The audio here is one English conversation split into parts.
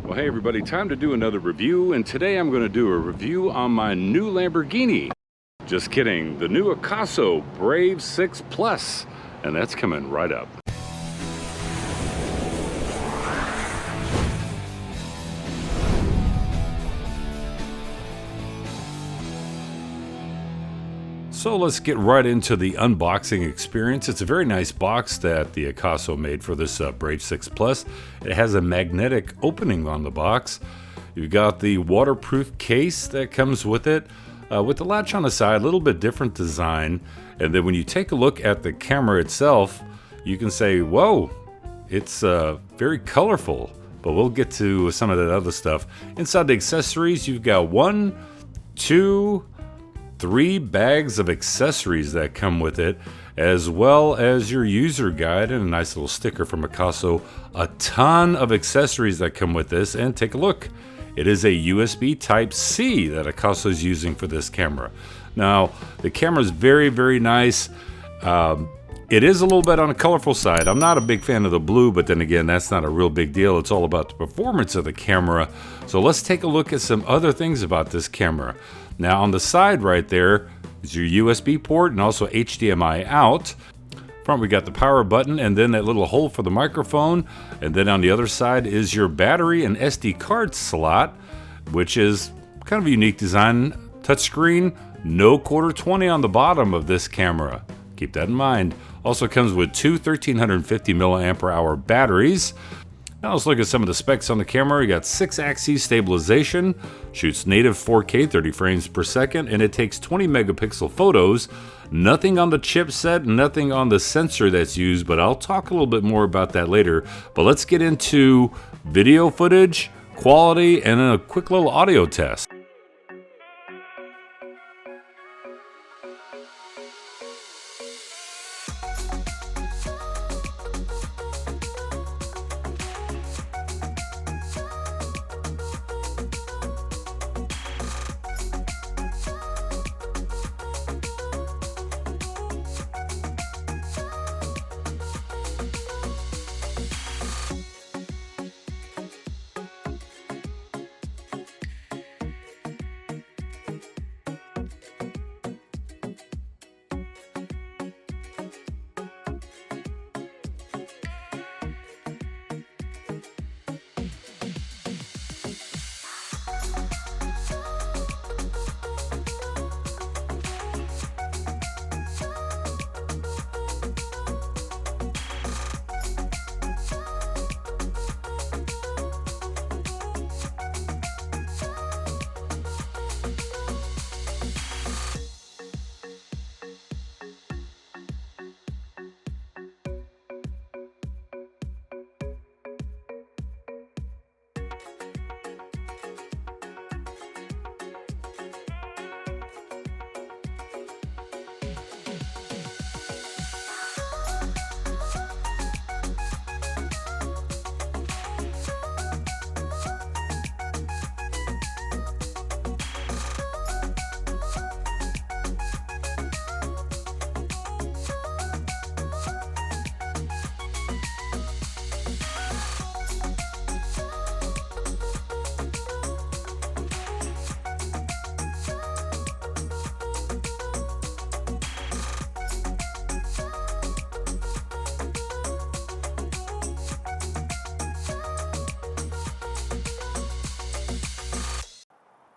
Well, hey everybody, time to do another review, and today I'm going to do a review on my new Lamborghini. Just kidding, the new Akaso Brave 6 Plus, and that's coming right up. So let's get right into the unboxing experience. It's a very nice box that the Akaso made for this Brave 6 Plus. It has a magnetic opening on the box. You've got the waterproof case that comes with it, with the latch on the side, a little bit different design. And then when you take a look at the camera itself, you can say, whoa, it's very colorful. But we'll get to some of that other stuff. Inside the accessories, you've got 1, 2, 3 bags of accessories that come with it, as well as your user guide and a nice little sticker from Akaso. A ton of accessories that come with this, and take a look. It is a USB Type-C that Akaso is using for this camera. Now, the camera is very, very nice. It is a little bit on the colorful side. I'm not a big fan of the blue, but then again, that's not a real big deal. It's all about the performance of the camera. So let's take a look at some other things about this camera. Now on the side right there is your USB port and also HDMI out. Front we got the power button and then that little hole for the microphone. And then on the other side is your battery and SD card slot, which is kind of a unique design. Touchscreen, no quarter 20 on the bottom of this camera. Keep that in mind. Also comes with two 1350 milliamp hour batteries. Now let's look at some of the specs on the camera. You got 6-axis stabilization, shoots native 4K 30 frames per second, and it takes 20 megapixel photos. Nothing on the chipset, nothing on the sensor that's used, but I'll talk a little bit more about that later. But let's get into video footage, quality, and a quick little audio test.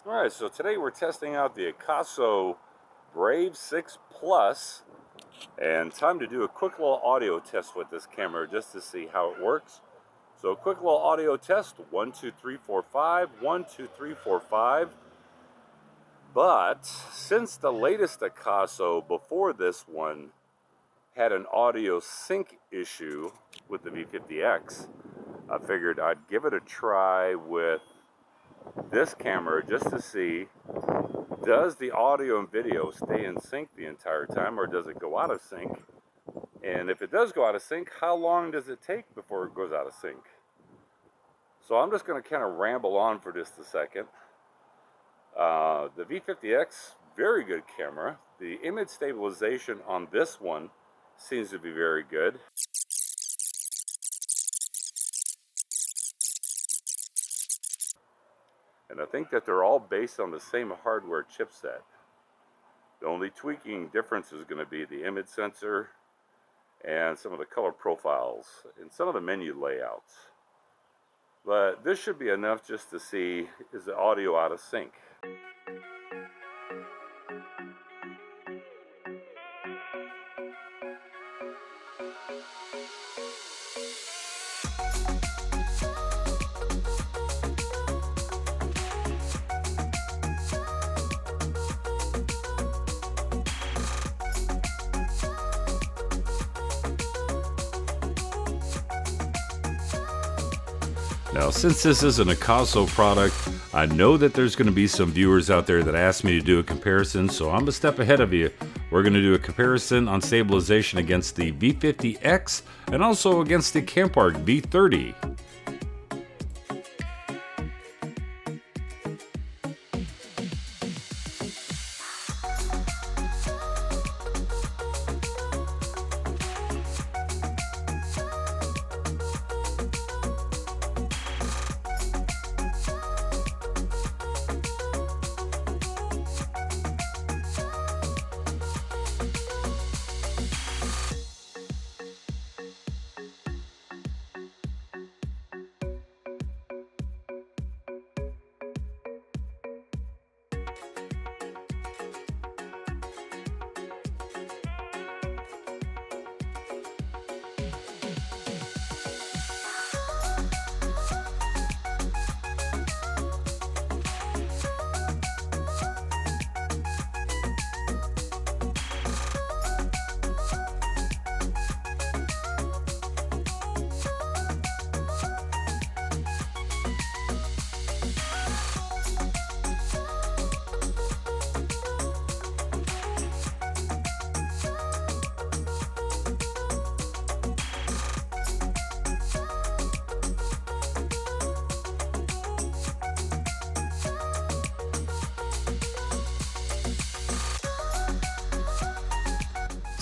Alright, so today we're testing out the Akaso Brave 6 Plus, and time to do a quick little audio test with this camera just to see how it works. So a quick little audio test, 1, 2, 3, 4, 5, 1, 2, 3, 4, 5. But since the latest Akaso before this one had an audio sync issue with the V50X, I figured I'd give it a try with this camera just to see, does the audio and video stay in sync the entire time, or does it go out of sync? And if it does go out of sync, how long does it take before it goes out of sync? So I'm just going to kind of ramble on for just a second. The V50X, very good camera. The image stabilization on this one seems to be very good. And I think that they're all based on the same hardware chipset. The only tweaking difference is going to be the image sensor and some of the color profiles and some of the menu layouts. But this should be enough just to see, is the audio out of sync? Now, since this is an Akaso product, I know that there's going to be some viewers out there that ask me to do a comparison, so I'm a step ahead of you. We're going to do a comparison on stabilization against the V50X and also against the Campark V30.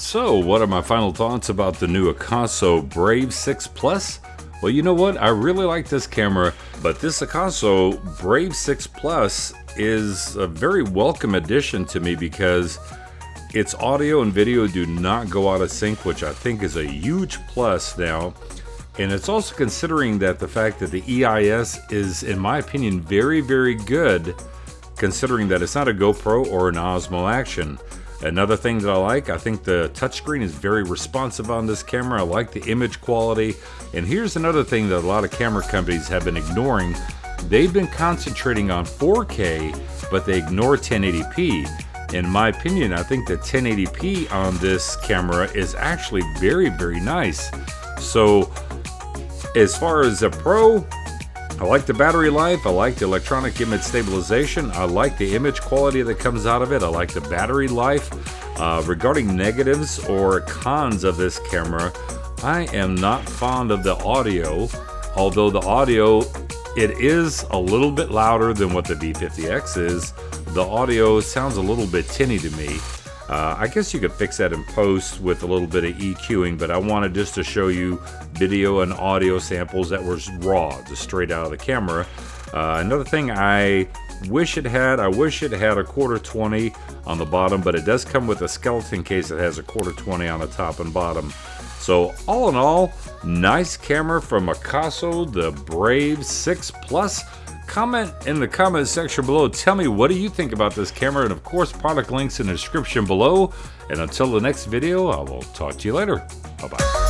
So, what are my final thoughts about the new Akaso Brave 6 Plus? Well, you know what? I really like this camera, but this Akaso Brave 6 Plus is a very welcome addition to me because its audio and video do not go out of sync, which I think is a huge plus now. And it's also considering that the fact that the EIS is, in my opinion, very, very good, considering that it's not a GoPro or an Osmo Action. Another thing that I think the touchscreen is very responsive on this camera. I like the image quality. And here's another thing that a lot of camera companies have been ignoring. They've been concentrating on 4K, but they ignore 1080p. In my opinion, I think the 1080p on this camera is actually very, very nice. So, as far as a pro, I like the battery life, I like the electronic image stabilization, I like the image quality that comes out of it, I like the battery life. Regarding negatives or cons of this camera, I am not fond of the audio, although the audio, it is a little bit louder than what the V50X is. The audio sounds a little bit tinny to me. I guess you could fix that in post with a little bit of EQing, but I wanted just to show you video and audio samples that were raw, just straight out of the camera. Another thing I wish it had a quarter 20 on the bottom, but it does come with a skeleton case that has a quarter 20 on the top and bottom. So all in all, nice camera from Akaso, the Brave 6 Plus. Comment in the comment section below. Tell me, what do you think about this camera? And of course, product links in the description below. And until the next video, I will talk to you later. Bye-bye.